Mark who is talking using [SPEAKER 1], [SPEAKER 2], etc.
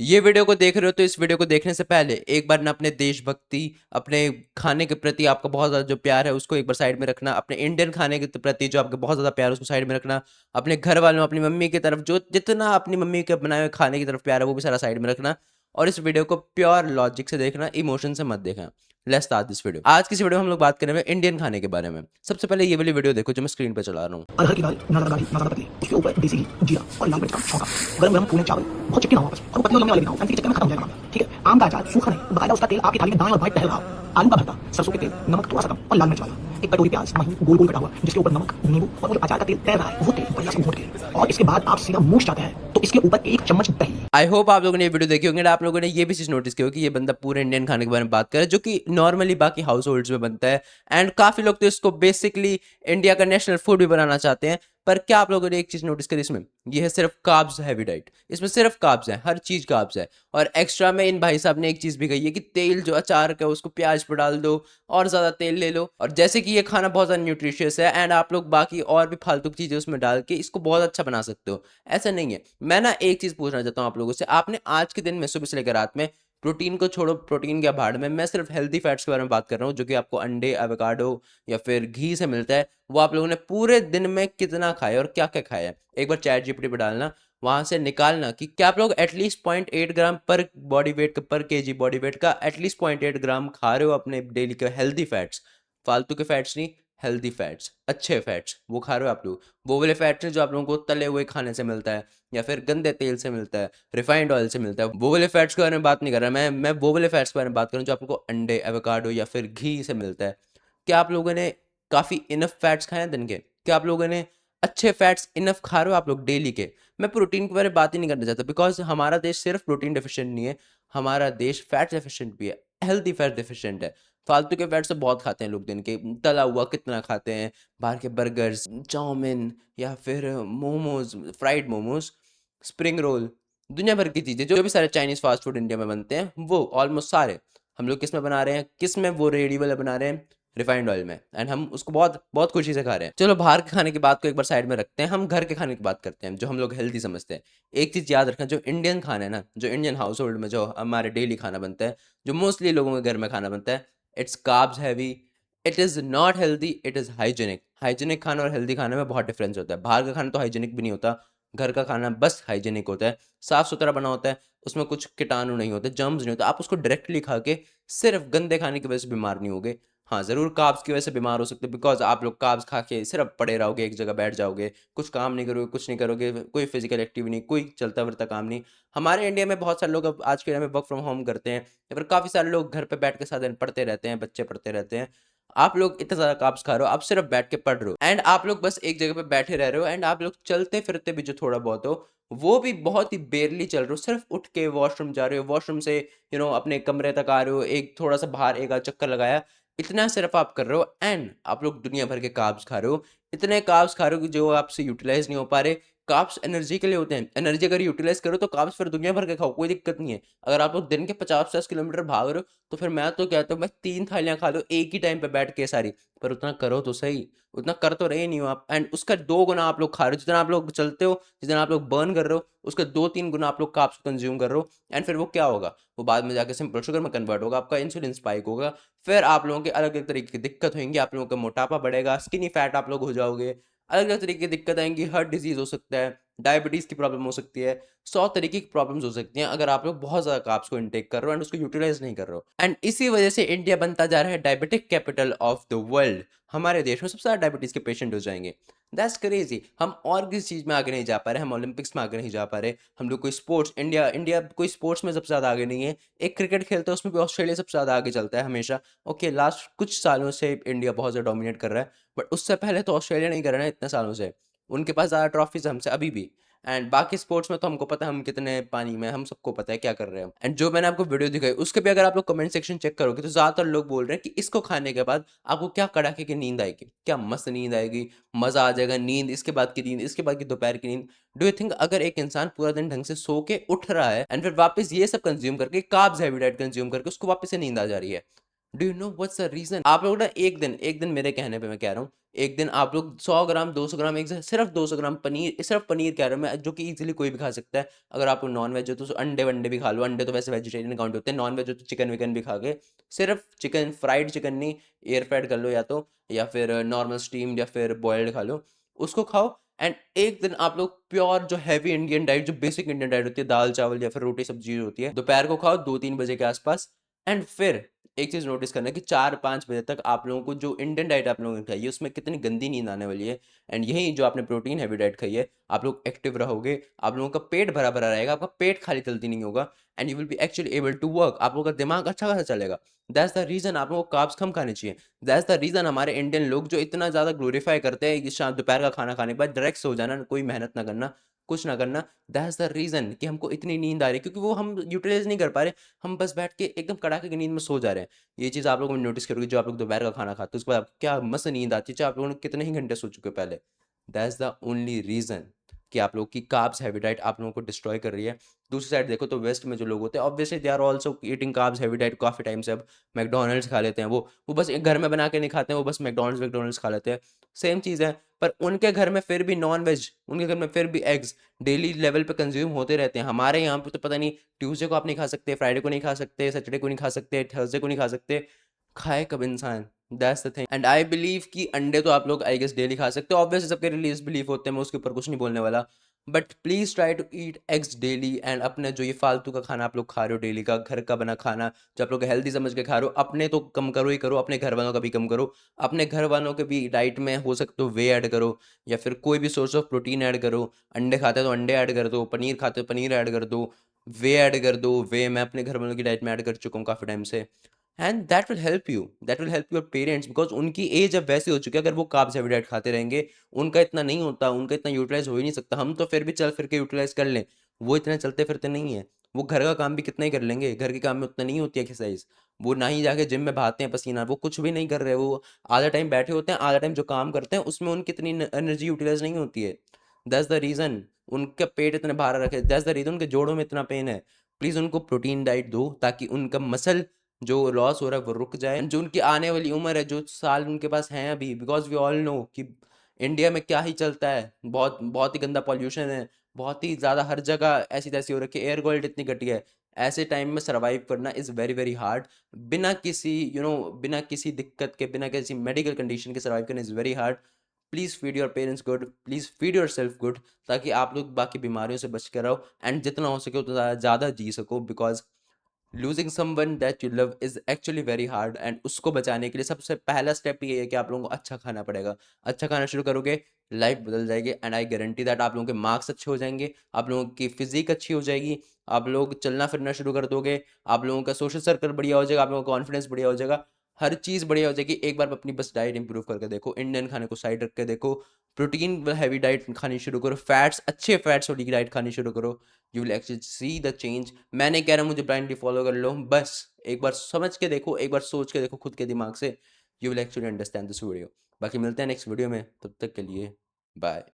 [SPEAKER 1] ये वीडियो को देख रहे हो तो इस वीडियो को देखने से पहले एक बार ना अपने देशभक्ति, अपने खाने के प्रति आपका बहुत ज़्यादा जो प्यार है उसको एक बार साइड में रखना, अपने इंडियन खाने के प्रति जो आपका बहुत ज़्यादा प्यार है उसको साइड में रखना, अपने घर वालों, अपनी मम्मी की तरफ जो जितना अपनी मम्मी के बनाए हुए खाने की तरफ प्यार है वो भी सारा साइड में रखना और इस वीडियो को प्योर लॉजिक से देखना, इमोशन से मत देखना। Let's start this video. आज की इस वीडियो में हम लोग बात करेंगे इंडियन खाने के बारे में। सबसे पहले ये वाली वीडियो देखो जो मैं स्क्रीन पे चला रहा हूँ।
[SPEAKER 2] अरहर की दाल ना ज़्यादा गाढ़ी ना ज़्यादा पतली, उसके ऊपर देसी घी, जीरा और लाल मिर्च का छौंका, गरम गरम फूले चावल, बहुत चिपके ना हो आपस में और वो पतले और लंबे वाले भी ना हो, फैंसी के चक्कर में खत्म हो जाएगा काम। ठीक है, आम का अचार सूखा नहीं, बकायदा उसका तेल आपकी थाली में दाएं और बाएं टहल रहा हो। आलू का भरता, सरसों के तेल, नमक थोड़ा सा कम और लाल मिर्च वाला, एक कटोरी प्याज महीन गोल गोल कटा हुआ जिसके ऊपर नमक, नींबू और वो जो अचार का तेल तैर रहा है वो तेल बढ़िया से घोट के, और इसके बाद आप सीधा मुंह चाहते हैं तो इसके ऊपर एक चम्मच दही।
[SPEAKER 1] आई होप आप लोगों ने ये वीडियो देखी होंगे, आप लोगों ने ये भी चीज़ नोटिस की होगी कि ये बंदा पूरे इंडियन खाने के बारे में बात कर रहा है जो कि नॉर्मली बाकी हाउस होल्ड्स में बनता है। एंड काफ़ी लोग तो इसको बेसिकली इंडिया का नेशनल फूड भी बनाना चाहते हैं। पर क्या आप लोगों ने एक चीज़ नोटिस करी इसमें? ये है सिर्फ कार्ब्स हैवी डाइट। इसमें सिर्फ कार्ब्स है, हर चीज़ कार्ब्स है। और एक्स्ट्रा में इन भाई साहब ने एक चीज़ भी कही है कि तेल जो अचार का है उसको प्याज पर डाल दो और ज़्यादा तेल ले लो। और जैसे कि ये खाना बहुत ज़्यादा न्यूट्रिशियस है एंड आप लोग बाकी और भी फालतू की चीज़ें उसमें डाल के इसको बहुत अच्छा बना सकते हो, ऐसा नहीं है। मैं ना एक चीज़ पूछना चाहता हूँ आप लोगों से, आपने आज के दिन में सुबह से लेकर रात में प्रोटीन को छोड़ो, प्रोटीन क्या भाड़ में, मैं सिर्फ हेल्दी फैट्स के बारे में बात कर रहा हूँ जो कि आपको अंडे, एवोकाडो या फिर घी से मिलता है। वो आप लोगों ने पूरे दिन में कितना खाया और क्या क्या खाया है, एक बार चैट जीपीटी पे डालना, वहां से निकालना कि क्या आप लोग एटलीस्ट 0.8 ग्राम पर बॉडी वेट का, पर केजी बॉडी वेट का एटलीस्ट 0.8 ग्राम खा रहे हो अपने डेली के हेल्दी फैट्स। फालतू के फैट्स नहीं, हेल्दी फैट्स, अच्छे फैट्स वो खा रहे हो आप लोग। वो वाले फैट्स हैं जो आप लोगों को तले हुए खाने से मिलता है या फिर गंदे तेल से मिलता है, रिफाइंड ऑयल से मिलता है। वो वाले फैट्स के बारे में बात नहीं कर रहा मैं वो वाले फैट्स के बारे में बात कर रहा हूँ जो आप लोगों को अंडे, एवोकाडो या फिर घी से मिलता है। क्या आप लोगों ने काफ़ी इनफ फैट्स खाए हैं दिन के? क्या आप लोगों ने अच्छे फैट्स इनफ खा रहे हो आप लोग डेली के? मैं प्रोटीन के बारे में बात ही नहीं करना चाहता बिकॉज हमारा देश सिर्फ प्रोटीन डेफिशिएंट नहीं है, हमारा देश फैट डेफिशिएंट भी है, हेल्दी फैट डेफिशिएंट है। फालतू के फैट्स तो बहुत खाते हैं लोग दिन के, तला हुआ कितना खाते हैं, बाहर के बर्गर्स, चाउमीन या फिर momos, fried momos, spring roll, दुनिया भर की चीज़ें जो भी सारे चाइनीज़ फास्ट फूड इंडिया में बनते हैं वो ऑलमोस्ट सारे हम लोग किस में बना रहे हैं, किस में वो रेडी वाले बना रहे हैं, रिफाइंड ऑयल में। एंड हम उसको बहुत बहुत खुशी से खा रहे हैं। चलो बाहर के खाने की बात को एक बार साइड में रखते हैं, हम घर के खाने की बात करते हैं जो हम लोग हेल्दी समझते हैं। एक चीज़ याद रखना, जो इंडियन खाना है ना, जो इंडियन हाउस होल्ड में जो हमारे डेली खाना बनता है, जो मोस्टली लोगों के घर में खाना बनता है, it's carbs heavy, it is not healthy, it is hygienic. Hygienic खाना और हेल्दी खाने में बहुत डिफरेंस होता है। बाहर का खाना तो हाइजीनिक भी नहीं होता, घर का खाना बस हाइजीनिक होता है, साफ़ सुथरा बना होता है, उसमें कुछ कीटाणु नहीं होते, जर्म्स नहीं होते। आप उसको डायरेक्टली खा के सिर्फ गंदे खाने की वजह से बीमार नहीं होगे। हाँ, ज़रूर कार्ब्स की वजह से बीमार हो सकते हो बिकॉज़ आप लोग कार्ब्स खा के सिर्फ पड़े रहोगे, एक जगह बैठ जाओगे, कुछ काम नहीं करोगे, कुछ नहीं करोगे, कोई फिजिकल एक्टिविटी नहीं, कोई चलता-फिरता काम नहीं। हमारे इंडिया में बहुत सारे लोग अब आज के टाइम में वर्क फ्रॉम होम करते हैं या फिर काफ़ी सारे लोग घर पे बैठ के सारा दिन पढ़ते रहते हैं, बच्चे पढ़ते रहते हैं। आप लोग इतना ज़्यादा कार्ब्स खा रहे हो, आप सिर्फ बैठ के पढ़ रहे हो एंड आप लोग बस एक जगह पे बैठे रह रहे हो एंड आप लोग चलते-फिरते भी जो थोड़ा बहुत हो, वो भी बहुत ही बेयरली चल रहे हो। सिर्फ उठ के वॉशरूम जा रहे हो, वॉशरूम से अपने कमरे तक आ रहे हो, एक थोड़ा-सा बाहर एक आध चक्कर लगाया, इतना सिर्फ आप कर रहे हो एंड आप लोग दुनिया भर के कार्ब्स खा रहे हो। इतने कार्ब्स खा रहे हो कि जो आपसे यूटिलाइज़ नहीं हो पा रहे। कार्ब्स एनर्जी के लिए होते हैं, एनर्जी अगर यूटिलाइज़ करो तो कार्ब्स फिर दुनिया भर के खाओ, कोई दिक्कत नहीं है। अगर आप लोग दिन के 50-50 किलोमीटर भाग रहे हो, तो फिर मैं तो कहता हूँ भाई 3 थालियाँ खा लो एक ही टाइम पे बैठ के सारी, पर उतना करो तो सही। उतना कर तो रहे नहीं हो आप एंड उसका 2 गुना आप लोग खा रहे हो। जितना आप लोग चलते हो, जितना आप लोग बर्न कर रहे हो, उसका 2-3 गुना आप लोग कार्ब्स कंज़्यूम कर रहे हो एंड फिर वो क्या होगा? वो बाद में जाके सिंपल शुगर में कन्वर्ट होगा, आपका इंसुलिन स्पाइक होगा, फिर आप लोगों के अलग-अलग तरीके की दिक्कत होंगी, आप लोगों का मोटापा बढ़ेगा, स्किनी फैट आप लोग हो जाओगे, अलग-अलग तरीके की दिक्कत आएँगी, हार्ट डिज़ीज़ हो सकता है, डायबिटीज़ की प्रॉब्लम हो सकती है, 100 तरीके की प्रॉब्लम्स हो सकती हैं अगर आप लोग बहुत ज़्यादा कार्ब्स को इनटेक कर रहे हो एंड उसको यूटिलाइज़ नहीं कर रहे हो। एंड इसी वजह से इंडिया बनता जा रहा है diabetic capital of the world. हमारे देश में सबसे ज़्यादा डायबिटीज़ के पेशेंट हो जाएँगे। That's crazy. हम और किसी चीज़ में आगे नहीं जा पा रहे, हम ओलंपिक्स में आगे नहीं जा पा रहे, हम लोग कोई स्पोर्ट्स, इंडिया इंडिया कोई स्पोर्ट्स में सबसे ज़्यादा आगे नहीं है। एक क्रिकेट खेलते हैं उसमें भी ऑस्ट्रेलिया सबसे ज़्यादा आगे चलता है हमेशा। ओके, लास्ट कुछ सालों से इंडिया बहुत ज़्यादा डोमिनेट कर रहा है, बट उससे पहले तो ऑस्ट्रेलिया नहीं कर रहा है इतने सालों से। उनके पास ज़्यादा ट्रॉफीज़ है हमसे अभी भी। एंड बाकी स्पोर्ट्स में तो हमको पता है हम कितने पानी में हैं, हम सबको पता है क्या कर रहे हैं हम। एंड जो मैंने आपको वीडियो दिखाई उसके भी अगर आप लोग कमेंट सेक्शन चेक करोगे तो ज़्यादातर लोग बोल रहे हैं कि इसको खाने के बाद आपको क्या कड़ाके की नींद आएगी, क्या मस्त नींद आएगी, मज़ा आ जाएगा, नींद, इसके बाद की नींद, इसके बाद की दोपहर की नींद। डू यू थिंक अगर एक इंसान पूरा दिन ढंग से सो के उठ रहा है एंड फिर वापस ये सब कंज्यूम करके कार्ब्स हैवी डाइट कंज्यूम करके उसको वापस से नींद आ जा रही है, do you know what's the reason? आप लोग ना एक दिन मेरे कहने पे मैं कह रहा हूँ, एक दिन आप लोग 100 ग्राम 200 ग्राम सिर्फ 200 ग्राम पनीर, सिर्फ पनीर कह रहा हूँ मैं, जो कि इजीली कोई भी खा सकता है। अगर आप नॉन वेज हो तो अंडे वंडे भी खा लो, अंडे तो वैसे वेजिटेरियन काउंट होते हैं। नॉन वेज हो तो चिकन विकन भी खा के, सिर्फ चिकन, फ्राइड चिकन नहीं, एयर फ्राइड कर लो, या फिर नॉर्मल स्टीम्ड या फिर बॉयल्ड खा लो, उसको खाओ। एंड एक दिन आप लोग प्योर जो हैवी इंडियन डाइट, जो बेसिक इंडियन डाइट होती है, दाल चावल या फिर रोटी सब्जी होती है, दोपहर को खाओ 2-3 बजे के आसपास। एंड फिर एक चीज नोटिस करना कि 4-5 बजे तक आप लोगों को जो इंडियन डाइट आप लोगों ने खाई है उसमें कितनी गंदी नींद आने वाली है। एंड यही जो आपने प्रोटीन हैवी डाइट खाई है, आप लोग एक्टिव रहोगे, आप लोगों का पेट भरा भरा रहेगा, आपका पेट खाली जल्दी नहीं होगा, and you will be actually able to work, आप लोगों का दिमाग अच्छा खासा चलेगा। दैट्स द रीजन आप लोगों को कार्ब्स कम खाने चाहिए। दैट्स द रीजन हमारे इंडियन लोग जो इतना ज्यादा ग्लोरीफाई करते हैं कि शाम दोपहर का खाना खाने के बाद डायरेक्ट सो जाना, कोई मेहनत ना करना, कुछ ना करना। दैट्स द रीजन कि हमको इतनी नींद आ रही है, क्योंकि वो हम यूटिलाइज नहीं कर पा रहे, हम बस बैठ के एकदम कड़ाके की नींद में सो जा रहे हैं। ये चीज़ आप लोगों ने नोटिस करोगे, जो आप लोग दोपहर का खाना खाते हो उसके बाद आपको क्या मस्त नींद आती है, चाहे आप लोगों ने कितने ही घंटे सो चुके हो पहले। दैट्स द ओनली रीजन कि आप लोग की कार्ब्स हैवी डाइट आप लोगों को डिस्ट्रॉय कर रही है। दूसरी साइड देखो तो वेस्ट में जो लोग होते हैं, obviously they are also eating carbs heavy diet काफ़ी टाइम से। अब मैकडोनल्ड्स खा लेते हैं, वो बस एक घर में बना के नहीं खाते हैं, वो बस मैकडोनल्ड्स खा लेते हैं, सेम चीज़ है। पर उनके घर में फिर भी नॉन वेज, उनके घर में फिर भी एग्स डेली लेवल पे कंज्यूम होते रहते हैं। हमारे यहाँ पे तो पता नहीं, ट्यूसडे को आप नहीं खा सकते, फ्राइडे को नहीं खा सकते, सैटरडे को नहीं खा सकते, थर्सडे को नहीं खा सकते, खाए कब इंसान? That's the thing. And I believe कि अंडे तो आप लोग आई गेस डेली खा सकते हो, ऑब्वियसली सबके रिलीजियस बिलीफ होते हैं, मैं उसके ऊपर कुछ नहीं बोलने वाला। But please try to eat eggs daily. And अपने जो ये फालतू का खाना आप लोग खा रहे हो डेली का, घर का बना खाना जो आप लोग हेल्दी समझ के खा रहे हो, अपने तो कम करो ही करो, अपने घर वालों का भी कम करो। अपने घर वालों के भी डाइट में हो सकते तो वे ऐड करो, या फिर कोई भी सोर्स ऑफ प्रोटीन ऐड करो। अंडे खाते हो तो अंडे ऐड कर दो, पनीर खाते हो पनीर ऐड कर दो, वे ऐड कर दो। वे मैं अपने घर वालों की डाइट में ऐड कर चुका हूँ काफ़ी टाइम से। And that will help your parents, because उनकी एज अब वैसी हो चुकी है, अगर वो कार्ब्स हैवी डाइट खाते रहेंगे, उनका इतना नहीं होता, उनका इतना यूटिलाइज हो ही नहीं सकता। हम तो फिर भी चल फिर के यूटिलाइज कर लें, वो इतने चलते फिरते नहीं है। वो घर का काम भी कितना ही कर लेंगे, घर के काम में उतना नहीं होती एक्सरसाइज। वो ना ही जाके जिम में बहाते हैं पसीना, वो कुछ भी नहीं कर रहे। वो आधा टाइम बैठे होते हैं, आधा टाइम जो काम करते हैं उसमें उनकी इतनी एनर्जी यूटिलाइज नहीं होती है। दैट्स द रीजन उनका पेट इतने भारा रखे, दैट्स द रीजन उनके जोड़ों में इतना पेन है। प्लीज उनको प्रोटीन डाइट दो, ताकि उनका मसल जो लॉस हो रहा है वो रुक जाए। जो उनकी आने वाली उम्र है, जो साल उनके पास हैं अभी, बिकॉज वी ऑल नो कि इंडिया में क्या ही चलता है, बहुत बहुत ही गंदा पॉल्यूशन है, बहुत ही ज़्यादा हर जगह ऐसी तैसी हो रखी है, एयर क्वालिटी इतनी घटिया है। ऐसे टाइम में सरवाइव करना इज़ वेरी वेरी हार्ड, बिना किसी बिना किसी दिक्कत के, बिना किसी मेडिकल कंडीशन के सर्वाइव करना is very hard. Please feed your parents good, please feed your self good, ताकि आप लोग बाकी बीमारियों से बच कर रहो, एंड जितना हो सके उतना ज़्यादा जी सको। Because losing someone that you love is actually very hard, and उसको बचाने के लिए सबसे पहला स्टेप ये है कि आप लोगों को अच्छा खाना पड़ेगा। अच्छा खाना शुरू करोगे, लाइफ बदल जाएगी, एंड आई गारंटी दैट आप लोगों के मार्क्स अच्छे हो जाएंगे, आप लोगों की फिजिक अच्छी हो जाएगी, आप लोग चलना फिरना शुरू कर दोगे, आप लोगों का सोशल सर्कल बढ़िया हो जाएगा, आप लोगों का कॉन्फिडेंस बढ़िया हो जाएगा, हर चीज़ बढ़िया हो जाएगी। एक बार अपनी बस डाइट इंप्रूव करके देखो, इंडियन खाने को साइड रख के देखो, प्रोटीन हैवी डाइट खानी शुरू करो, फैट्स अच्छे फैट्स वाली डाइट खानी शुरू करो, you will actually see the change. मैं नहीं कह रहा मुझे ब्लाइंडली फॉलो कर लो, बस एक बार समझ के देखो, एक बार सोच के देखो खुद के दिमाग से, you will actually understand this video. बाकी मिलते हैं नेक्स्ट वीडियो में, तब तक के लिए बाय।